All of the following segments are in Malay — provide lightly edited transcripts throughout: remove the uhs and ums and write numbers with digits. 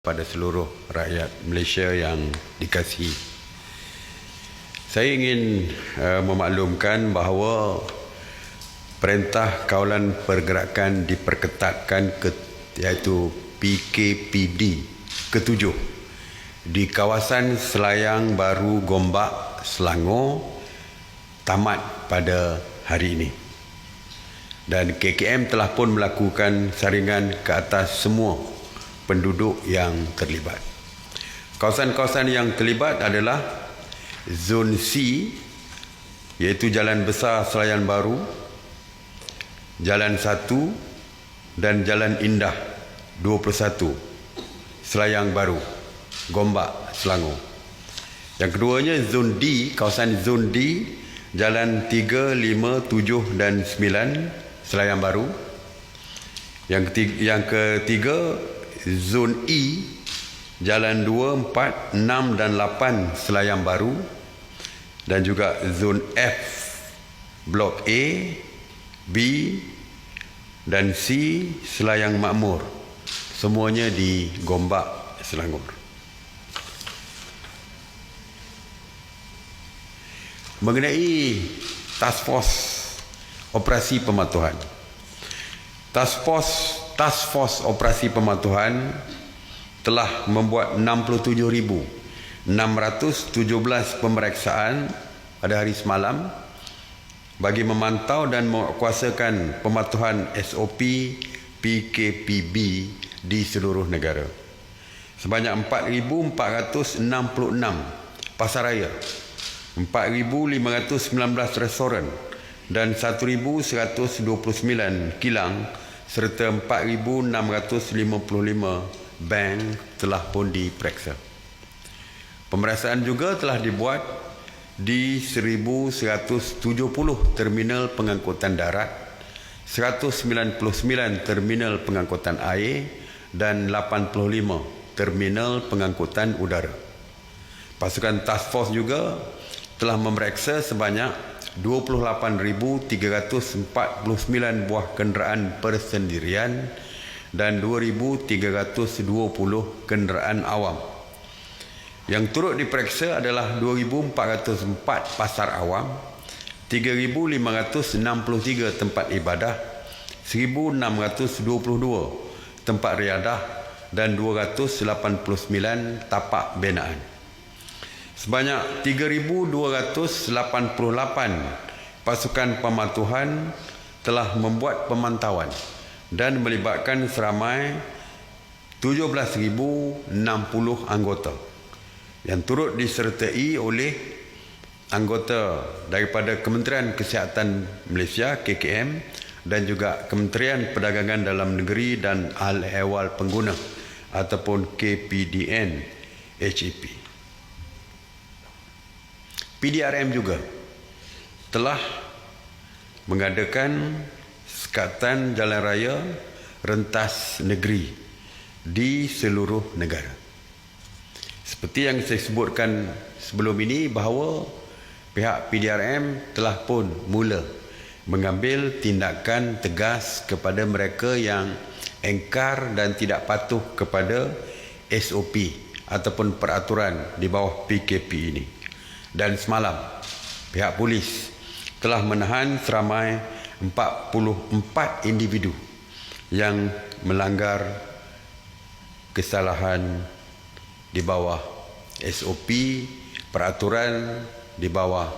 pada seluruh rakyat Malaysia yang dikasihi. Saya ingin memaklumkan bahawa Perintah Kawalan Pergerakan diperketatkan iaitu PKPD ke-7 di kawasan Selayang Baru Gombak, Selangor tamat pada hari ini. Dan KKM telah pun melakukan saringan ke atas semua penduduk yang terlibat. Kawasan-kawasan yang terlibat adalah Zon C, iaitu Jalan Besar Selayang Baru, Jalan 1 dan Jalan Indah 21, Selayang Baru, Gombak, Selangor. Yang keduanya Zon D, kawasan Zon D, Jalan 3, 5, 7 dan 9, Selayang Baru. Yang ketiga Zon E, Jalan 2, 4, 6 dan 8, Selayang Baru. Dan juga Zon F, Blok A, B dan C, Selayang Makmur. Semuanya di Gombak, Selangor. Mengenai Task Force Operasi Pematuhan. Task Force Operasi Pematuhan telah membuat 67,617 pemeriksaan pada hari semalam bagi memantau dan menguatkuasakan pematuhan SOP PKPB di seluruh negara. Sebanyak 4,466 pasaraya, 4,519 restoran dan 1,129 kilang serta 4,655 bank telah pun diperiksa. Pemeriksaan juga telah dibuat di 1,170 terminal pengangkutan darat, 199 terminal pengangkutan air dan 85 terminal pengangkutan udara. Pasukan Task Force juga telah memeriksa sebanyak 28,349 buah kenderaan persendirian dan 2,320 kenderaan awam. Yang turut diperiksa adalah 2,404 pasar awam, 3,563 tempat ibadah, 1,622 tempat riadah dan 289 tapak binaan. Sebanyak 3,288 pasukan pematuhan telah membuat pemantauan dan melibatkan seramai 17,060 anggota yang turut disertai oleh anggota daripada Kementerian Kesihatan Malaysia KKM dan juga Kementerian Perdagangan Dalam Negeri dan Ahli-Ehwal Pengguna ataupun KPDN HEP. PDRM juga telah mengadakan sekatan jalan raya rentas negeri di seluruh negara. Seperti yang saya sebutkan sebelum ini bahawa pihak PDRM telah pun mula mengambil tindakan tegas kepada mereka yang engkar dan tidak patuh kepada SOP ataupun peraturan di bawah PKP ini. Dan semalam pihak polis telah menahan seramai 44 individu yang melanggar kesalahan di bawah SOP peraturan di bawah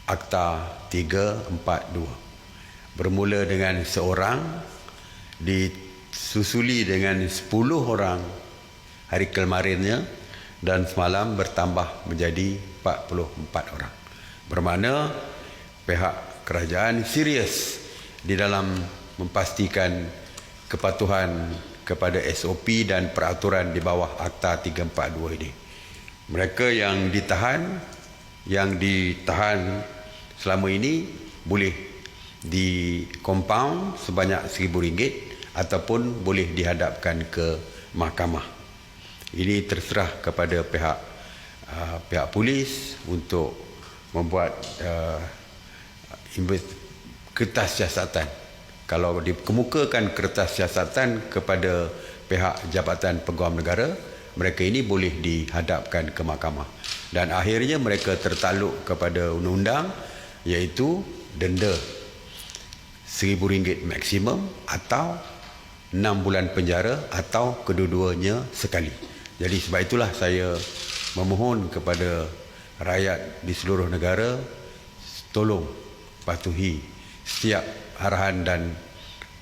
Akta 342. Bermula dengan seorang, disusuli dengan 10 orang hari kemarinnya dan semalam bertambah menjadi 44 orang. Bermakna pihak kerajaan serius di dalam memastikan kepatuhan kepada SOP dan peraturan di bawah Akta 342 ini. Mereka yang ditahan selama ini boleh di compound sebanyak RM1,000 ataupun boleh dihadapkan ke mahkamah. Ini terserah kepada pihak polis untuk membuat kertas siasatan. Kalau dikemukakan kertas siasatan kepada pihak Jabatan Peguam Negara, mereka ini boleh dihadapkan ke mahkamah. Dan akhirnya mereka tertakluk kepada undang-undang, iaitu denda RM1,000 maksimum atau 6 bulan penjara atau kedua-duanya sekali. Jadi sebab itulah saya memohon kepada rakyat di seluruh negara, tolong patuhi setiap arahan dan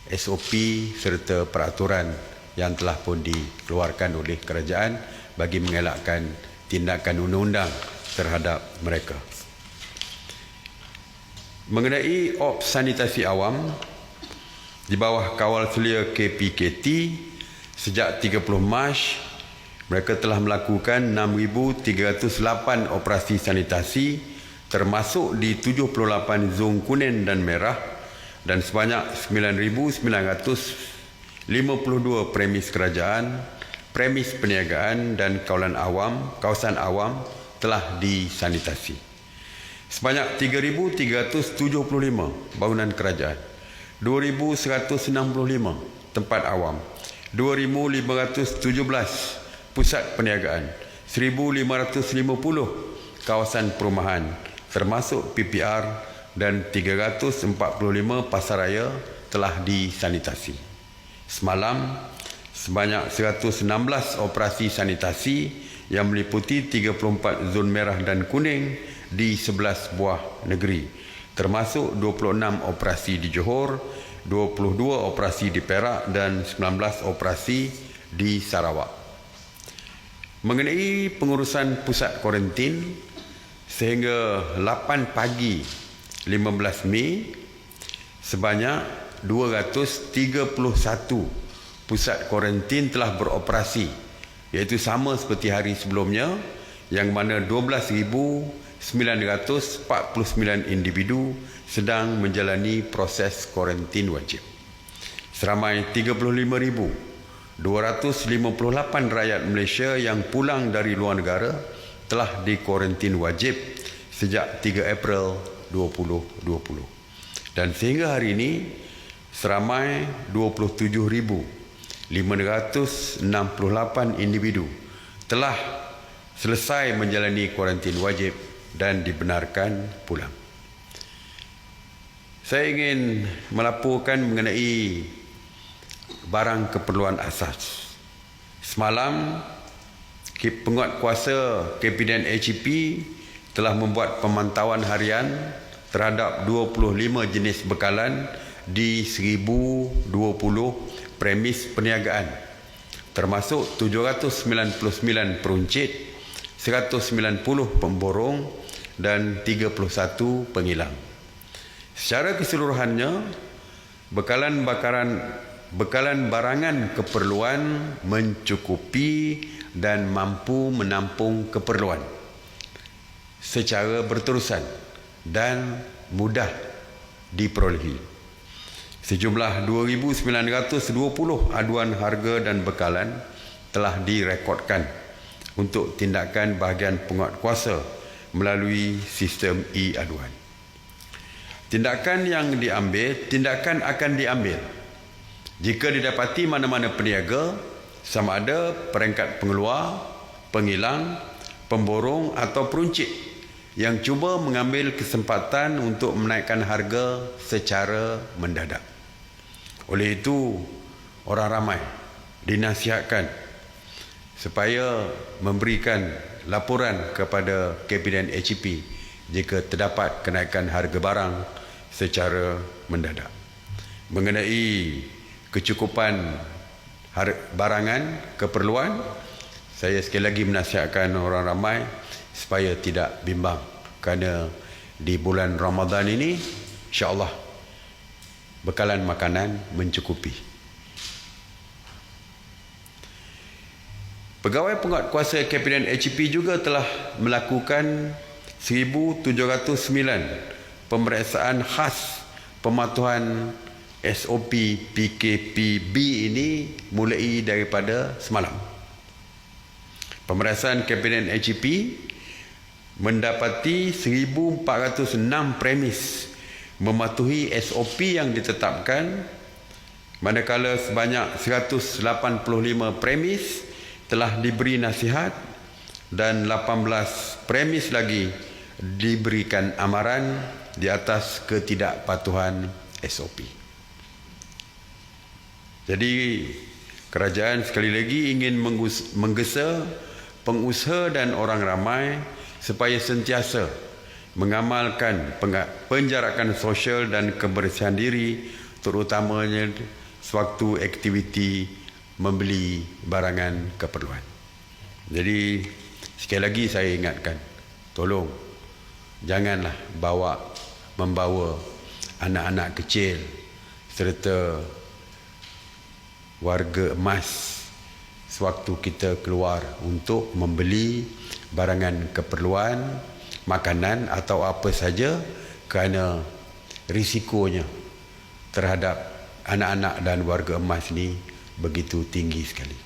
SOP serta peraturan yang telah pun dikeluarkan oleh kerajaan bagi mengelakkan tindakan undang-undang terhadap mereka. Mengenai Ops Sanitasi Awam di bawah kawal selia KPKT, sejak 30 Mac mereka telah melakukan 6,308 operasi sanitasi, termasuk di 78 zon kuning dan merah, dan sebanyak 9,952 premis kerajaan, premis perniagaan dan kawasan awam telah disanitasi. Sebanyak 3,375 bangunan kerajaan, 2,165 tempat awam, 2,517 pusat perniagaan, 1,550 kawasan perumahan termasuk PPR dan 345 pasaraya telah disanitasi. Semalam, sebanyak 116 operasi sanitasi yang meliputi 34 zon merah dan kuning di 11 buah negeri, termasuk 26 operasi di Johor, 22 operasi di Perak dan 19 operasi di Sarawak. Mengenai pengurusan pusat kuarantin, sehingga 8 pagi 15 Mei, sebanyak 231 pusat kuarantin telah beroperasi, iaitu sama seperti hari sebelumnya, yang mana 12,949 individu sedang menjalani proses kuarantin wajib. Seramai 35,258 rakyat Malaysia yang pulang dari luar negara telah dikuarantin wajib sejak 3 April 2020. Dan sehingga hari ini, seramai 27,568 individu telah selesai menjalani kuarantin wajib dan dibenarkan pulang. Saya ingin melaporkan mengenai barang keperluan asas. Semalam, penguatkuasa KPDN HEP telah membuat pemantauan harian terhadap 25 jenis bekalan di 1,020 premis perniagaan, termasuk 799 peruncit, 190 pemborong dan 31 pengilang. Secara keseluruhannya, bekalan barangan keperluan mencukupi dan mampu menampung keperluan secara berterusan dan mudah diperolehi. Sejumlah 2,920 aduan harga dan bekalan telah direkodkan untuk tindakan bahagian penguatkuasa melalui sistem e-aduan. Tindakan akan diambil jika didapati mana-mana peniaga, sama ada peringkat pengeluar, pengilang, pemborong atau peruncit, yang cuba mengambil kesempatan untuk menaikkan harga secara mendadak. Oleh itu, orang ramai dinasihatkan supaya memberikan laporan kepada KPDN HEP jika terdapat kenaikan harga barang secara mendadak. Mengenai kecukupan barangan keperluan, saya sekali lagi menasihatkan orang ramai supaya tidak bimbang, kerana di bulan Ramadan ini insya-Allah bekalan makanan mencukupi. Pegawai penguatkuasa KPDN HEP juga telah melakukan 1,709 pemeriksaan khas pematuhan SOP PKPB ini mulai daripada semalam. Pemeriksaan KPDN HEP mendapati 1,406 premis mematuhi SOP yang ditetapkan, manakala sebanyak 185 premis telah diberi nasihat dan 18 premis lagi diberikan amaran di atas ketidakpatuhan SOP. Jadi kerajaan sekali lagi ingin menggesa pengusaha dan orang ramai supaya sentiasa mengamalkan penjarakan sosial dan kebersihan diri, terutamanya sewaktu aktiviti membeli barangan keperluan. Jadi sekali lagi saya ingatkan, tolong janganlah membawa anak-anak kecil serta warga emas sewaktu kita keluar untuk membeli barangan keperluan, makanan atau apa saja, kerana risikonya terhadap anak-anak dan warga emas ni begitu tinggi sekali.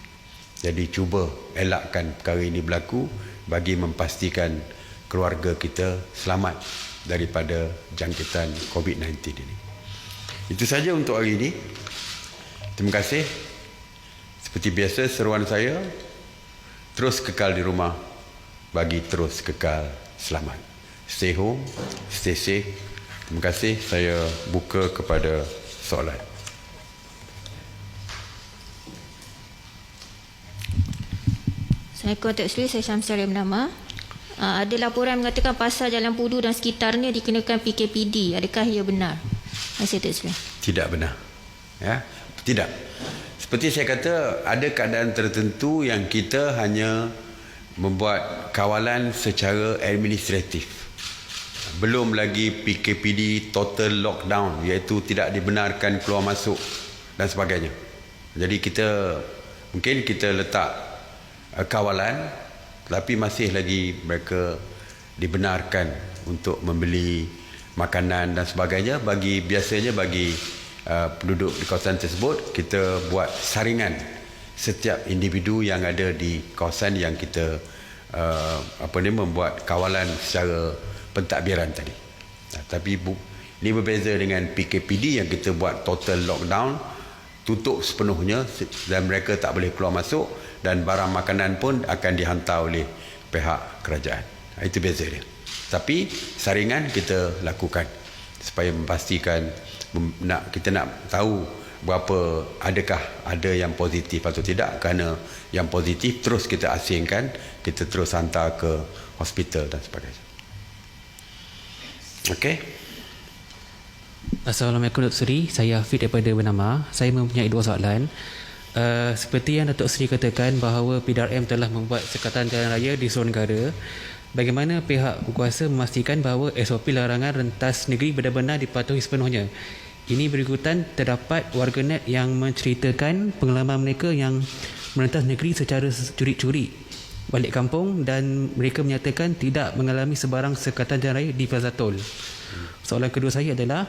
Jadi cuba elakkan perkara ini berlaku bagi memastikan keluarga kita selamat daripada jangkitan COVID-19 ini. Itu saja untuk hari ini. Terima kasih. Seperti biasa seruan saya, terus kekal di rumah bagi terus kekal selamat. Stay home, stay safe. Terima kasih. Saya buka kepada soalan. Assalamualaikum Datuk Seri, saya Syamsiah bernama. Ada laporan mengatakan pasar Jalan Pudu dan sekitarnya dikenakan PKPD. Adakah ia benar? Terima kasih Datuk Seri. Tidak benar. Ya, tidak. Seperti saya kata, ada keadaan tertentu yang kita hanya membuat kawalan secara administratif. Belum lagi PKPD total lockdown, iaitu tidak dibenarkan keluar masuk dan sebagainya. Jadi mungkin kita letak kawalan, tapi masih lagi mereka dibenarkan untuk membeli makanan dan sebagainya. Biasanya bagi penduduk di kawasan tersebut, kita buat saringan setiap individu yang ada di kawasan yang kita membuat kawalan secara pentadbiran tadi. Tapi ini berbeza dengan PKPD yang kita buat total lockdown, tutup sepenuhnya dan mereka tak boleh keluar masuk, dan barang makanan pun akan dihantar oleh pihak kerajaan. Itu beza dia. Tapi saringan kita lakukan supaya memastikan kita nak tahu adakah ada yang positif atau tidak. Kerana yang positif terus kita asingkan, kita terus hantar ke hospital dan sebagainya. Okey. Assalamualaikum Datuk Seri, saya Hafid daripada Bernama. Saya mempunyai dua soalan. Seperti yang Datuk Seri katakan bahawa PDRM telah membuat sekatan jalan raya di seluruh negara, bagaimana pihak berkuasa memastikan bahawa SOP larangan rentas negeri benar-benar dipatuhi sepenuhnya? Ini berikutan terdapat warganet yang menceritakan pengalaman mereka yang merentas negeri secara curi-curi balik kampung, dan mereka menyatakan tidak mengalami sebarang sekatan jalan raya di Plaza Tol. Soalan kedua saya adalah,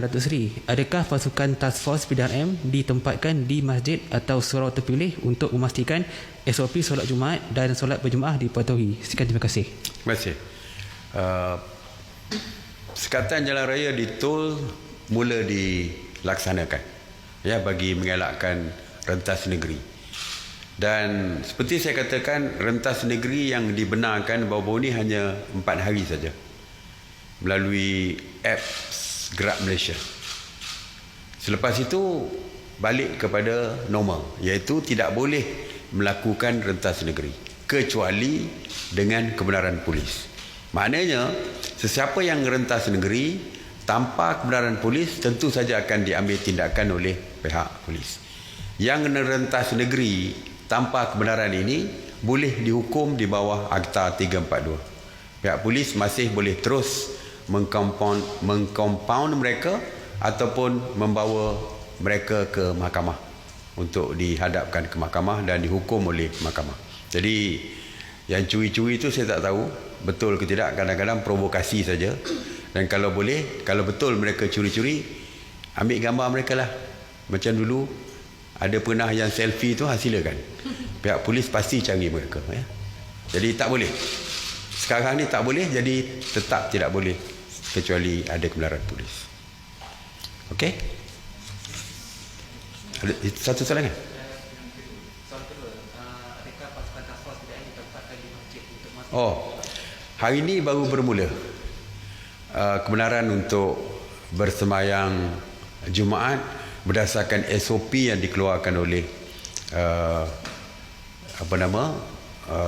Datuk Seri, adakah pasukan Task Force PDRM ditempatkan di masjid atau surau terpilih untuk memastikan SOP solat Jumaat dan solat berjemaah dipatuhi? Sekian, terima kasih. Terima kasih. Sekatan jalan raya di tol mula dilaksanakan bagi mengelakkan rentas negeri. Dan seperti saya katakan, rentas negeri yang dibenarkan baru-baru ini hanya 4 hari saja melalui apps Gerak Malaysia. Selepas itu balik kepada normal, iaitu tidak boleh melakukan rentas negeri kecuali dengan kebenaran polis. Maknanya sesiapa yang rentas negeri tanpa kebenaran polis tentu saja akan diambil tindakan oleh pihak polis. Yang rentas negeri tanpa kebenaran ini boleh dihukum di bawah Akta 342. Pihak polis masih boleh terus mengkompaun mereka ataupun membawa mereka ke mahkamah untuk dihadapkan ke mahkamah dan dihukum oleh mahkamah. Jadi yang curi-curi itu saya tak tahu betul ke tidak, kadang-kadang provokasi saja. Dan kalau boleh, kalau betul mereka curi-curi, ambil gambar mereka lah. Macam dulu ada pernah yang selfie tu, silakan. Pihak polis pasti cari mereka. Jadi tak boleh. Sekarang ni tak boleh, jadi tetap tidak boleh kecuali ada kebenaran polis. Okey? Ada satu soalan kan? Soalan kedua, adakah pasukan task force PDRM ditempatkan di masjid untuk masuk? Oh, hari ini baru bermula kebenaran untuk bersemayang Jumaat berdasarkan SOP yang dikeluarkan oleh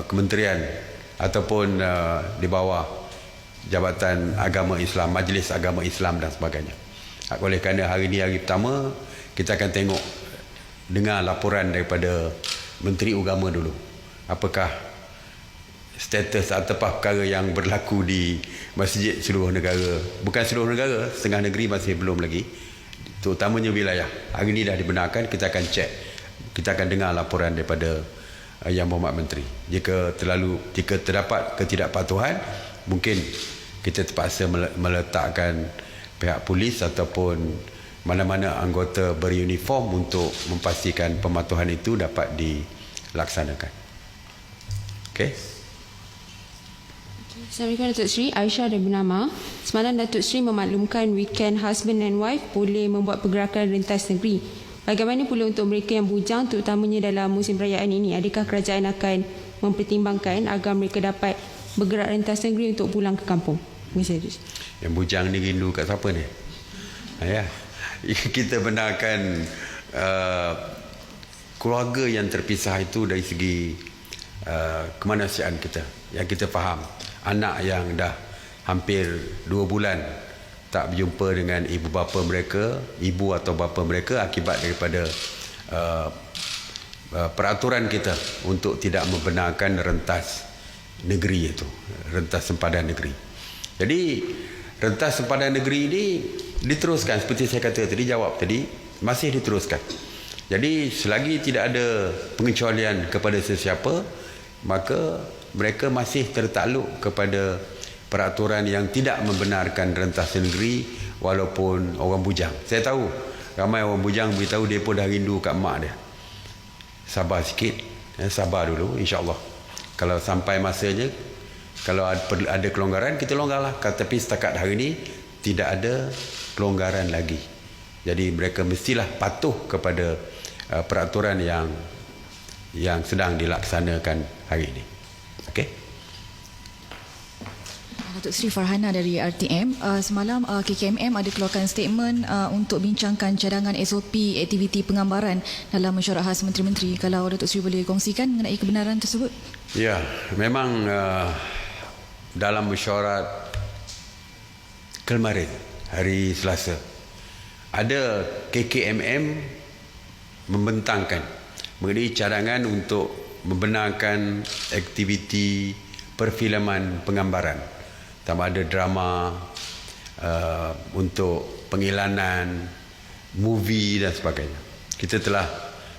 kementerian ataupun di bawah Jabatan Agama Islam, Majlis Agama Islam dan sebagainya. Oleh kerana hari ini hari pertama, kita akan dengar laporan daripada Menteri Agama dulu. Apakah status atau perkara yang berlaku di masjid seluruh negara. Bukan seluruh negara, setengah negeri masih belum lagi. Terutamanya wilayah. Hari ini dah dibenarkan, kita akan cek. Kita akan dengar laporan daripada Yang Berhormat Menteri. Jika terdapat ketidakpatuhan, mungkin kita terpaksa meletakkan pihak polis ataupun mana-mana anggota beruniform untuk memastikan pematuhan itu dapat dilaksanakan. Okey. Assalamualaikum Datuk Seri, Aisyah dari Bernama. Semalam Datuk Seri memaklumkan weekend husband and wife boleh membuat pergerakan rentas negeri. Bagaimana pula untuk mereka yang bujang terutamanya dalam musim perayaan ini? Adakah kerajaan akan mempertimbangkan agar mereka dapat bergerak rentas negeri untuk pulang ke kampung? Terima kasih Datuk Seri. Yang bujang ni rindu kat siapa ni? Ya. Kita benarkan keluarga yang terpisah itu dari segi kemanusiaan kita. Yang kita faham. Anak yang dah hampir 2 bulan tak berjumpa dengan ibu bapa mereka, ibu atau bapa mereka akibat daripada peraturan kita untuk tidak membenarkan rentas negeri itu, rentas sempadan negeri. Jadi rentas sempadan negeri ini diteruskan seperti saya kata tadi, jawab tadi, masih diteruskan. Jadi selagi tidak ada pengecualian kepada sesiapa, maka mereka masih tertakluk kepada peraturan yang tidak membenarkan rentas negeri walaupun orang bujang. Saya tahu ramai orang bujang beritahu dia pun dah rindu kat mak dia. Sabar sikit, sabar dulu, insya-Allah. Kalau sampai masanya, kalau ada kelonggaran, kita longgarlah. Tapi setakat hari ini tidak ada kelonggaran lagi. Jadi mereka mestilah patuh kepada peraturan yang sedang dilaksanakan hari ini. Okey. Datuk Seri Farhana dari RTM. Semalam KKMM ada keluarkan statement untuk bincangkan cadangan SOP aktiviti penggambaran dalam mesyuarat khas Menteri-Menteri. Kalau Datuk Seri boleh kongsikan mengenai kebenaran tersebut. Ya, memang dalam mesyuarat kemarin, hari Selasa, ada KKMM membentangkan mengenai cadangan untuk membenarkan aktiviti perfilman penggambaran. Tambah ada drama untuk pengiklanan, movie dan sebagainya. Kita telah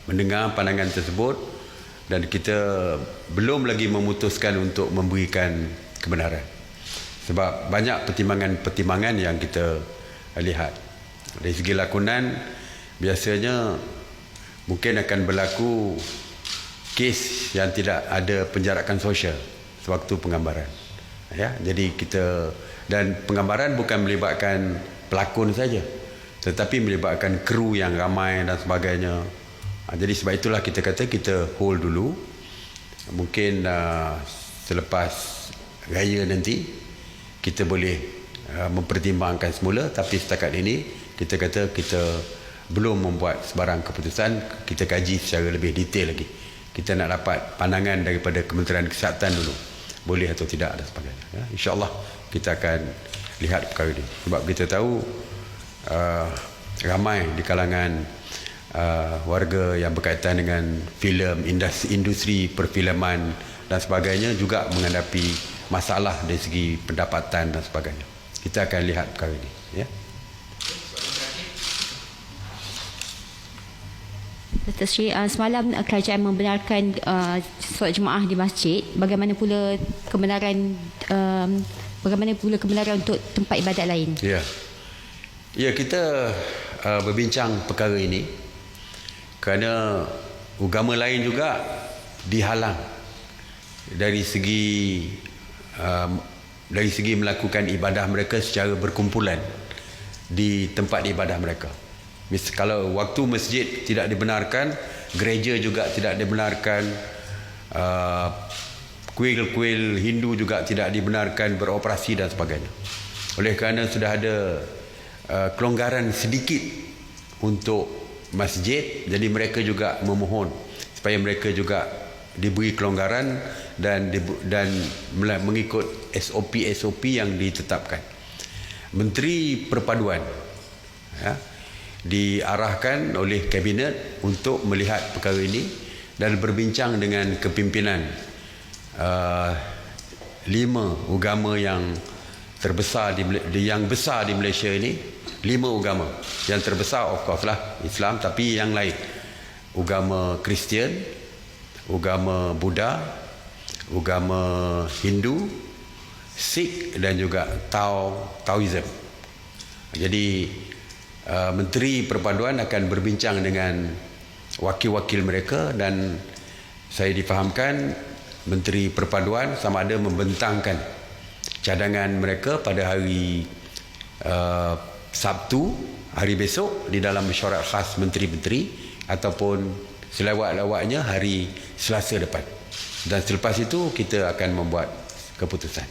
mendengar pandangan tersebut dan kita belum lagi memutuskan untuk memberikan kebenaran. Sebab banyak pertimbangan-pertimbangan yang kita lihat. Dari segi lakonan, biasanya mungkin akan berlaku kes yang tidak ada penjarakan sosial sewaktu penggambaran. Ya, jadi kita, dan penggambaran bukan melibatkan pelakon saja, tetapi melibatkan kru yang ramai dan sebagainya. Jadi sebab itulah kita kata kita hold dulu. Mungkin selepas raya nanti kita boleh mempertimbangkan semula, tapi setakat ini kita kata kita belum membuat sebarang keputusan. Kita kaji secara lebih detail lagi. Kita nak dapat pandangan daripada Kementerian Kesihatan dulu, boleh atau tidak dan sebagainya. Ya, InsyaAllah kita akan lihat perkara ini. Sebab kita tahu ramai di kalangan warga yang berkaitan dengan filem, industri perfilman dan sebagainya juga menghadapi masalah dari segi pendapatan dan sebagainya. Kita akan lihat perkara ini. Ya. Datuk Seri, semalam kerajaan membenarkan solat Jumaat di masjid. Bagaimana pula kebenaran untuk tempat ibadat lain? Ya, kita berbincang perkara ini kerana agama lain juga dihalang dari segi melakukan ibadah mereka secara berkumpulan di tempat ibadah mereka. Kalau waktu masjid tidak dibenarkan, gereja juga tidak dibenarkan, kuil-kuil Hindu juga tidak dibenarkan beroperasi dan sebagainya. Oleh kerana sudah ada kelonggaran sedikit untuk masjid, jadi mereka juga memohon supaya mereka juga diberi kelonggaran dan mengikut SOP yang ditetapkan. Menteri Perpaduan diarahkan oleh Kabinet untuk melihat perkara ini dan berbincang dengan kepimpinan 5 agama yang terbesar yang besar di Malaysia ini. 5 agama yang terbesar of course lah Islam, tapi yang lain agama Kristian, agama Buddha, agama Hindu, Sikh dan juga Taoism. Jadi Menteri Perpaduan akan berbincang dengan wakil-wakil mereka dan saya difahamkan Menteri Perpaduan sama ada membentangkan cadangan mereka pada hari Sabtu, hari besok di dalam mesyuarat khas menteri-menteri ataupun selawat-lawatnya hari Selasa depan. Dan selepas itu kita akan membuat keputusan.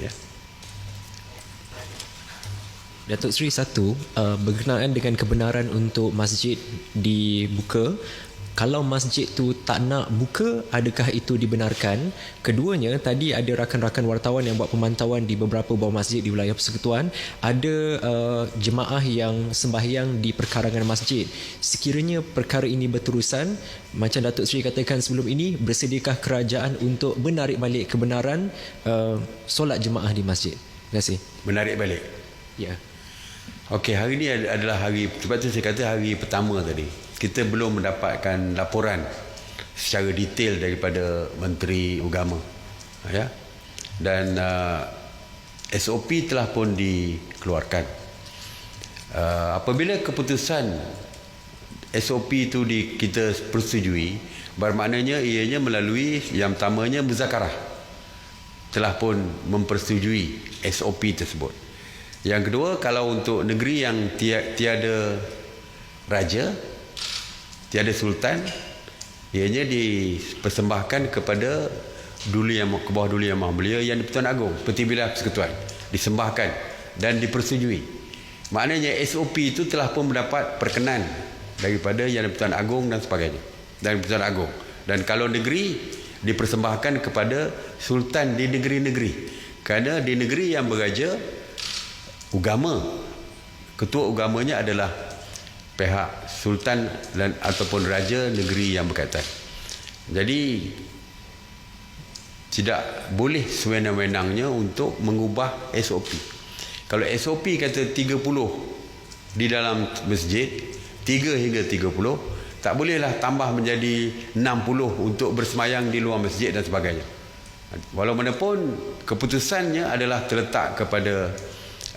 Ya. Datuk Seri, satu, berkenaan dengan kebenaran untuk masjid dibuka. Kalau masjid tu tak nak buka, adakah itu dibenarkan? Keduanya, tadi ada rakan-rakan wartawan yang buat pemantauan di beberapa buah masjid di wilayah Persekutuan. Ada jemaah yang sembahyang di perkarangan masjid. Sekiranya perkara ini berterusan, macam Datuk Seri katakan sebelum ini, bersediakah kerajaan untuk menarik balik kebenaran solat jemaah di masjid? Terima kasih. Menarik balik? Ya. Okey, hari ini adalah hari, sebab tu saya kata hari pertama tadi. Kita belum mendapatkan laporan secara detail daripada Menteri Agama. Ya. Dan SOP telah pun dikeluarkan. Apabila keputusan SOP itu kita persetujui, bermaknanya ianya melalui yang pertamanya muzakarah telah pun mempersetujui SOP tersebut. Yang kedua, kalau untuk negeri yang tiada raja, tiada sultan, ianya dipersembahkan kepada ke bawah Duli Yang Maha Mulia yang di-Pertuan Agong, Peti Bilah Persekutuan, disembahkan dan dipersetujui. Maknanya SOP itu telah pun mendapat perkenan daripada Yang di-Pertuan Agong dan sebagainya, dan Pertuan Agong. Dan kalau negeri dipersembahkan kepada sultan di negeri-negeri, kerana di negeri yang beraja, agama, ketua agamanya adalah pihak sultan dan ataupun raja negeri yang berkaitan. Jadi tidak boleh sewenang-wenangnya untuk mengubah SOP. Kalau SOP kata 30 di dalam masjid, 3 hingga 30, tak bolehlah tambah menjadi 60 untuk bersemayang di luar masjid dan sebagainya. Walaupun keputusannya adalah terletak kepada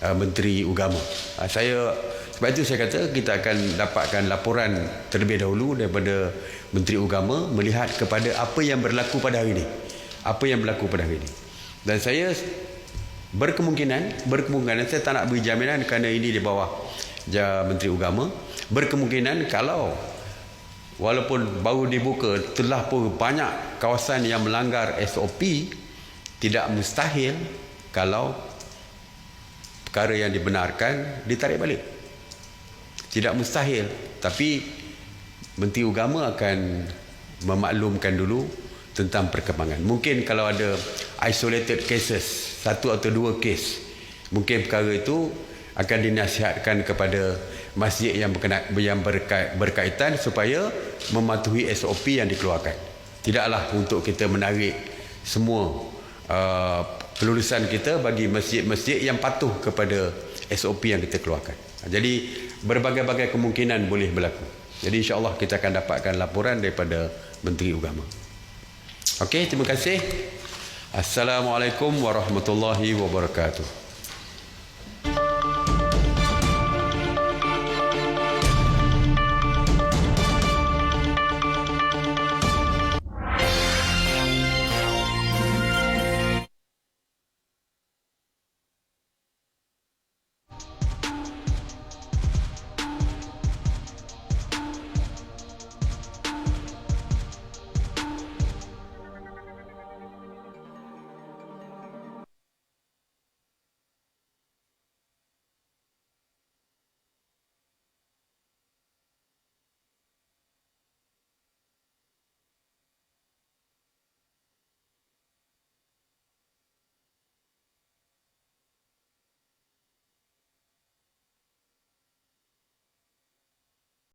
Menteri Agama. Sebab itu saya kata kita akan dapatkan laporan terlebih dahulu daripada Menteri Agama melihat kepada apa yang berlaku pada hari ini. Apa yang berlaku pada hari ini. Dan saya berkemungkinan saya tak nak beri jaminan kerana ini di bawah Menteri Agama. Berkemungkinan kalau walaupun baru dibuka, telah pun banyak kawasan yang melanggar SOP, tidak mustahil kalau perkara yang dibenarkan ditarik balik. Tidak mustahil, tapi Menteri Agama akan memaklumkan dulu tentang perkembangan. Mungkin kalau ada isolated cases, 1 atau 2 kes, mungkin perkara itu akan dinasihatkan kepada masjid yang berkaitan supaya mematuhi SOP yang dikeluarkan. Tidaklah untuk kita menarik semua kelulusan kita bagi masjid-masjid yang patuh kepada SOP yang kita keluarkan. Jadi berbagai-bagai kemungkinan boleh berlaku. Jadi insya-Allah kita akan dapatkan laporan daripada Menteri Agama. Okey, terima kasih. Assalamualaikum warahmatullahi wabarakatuh.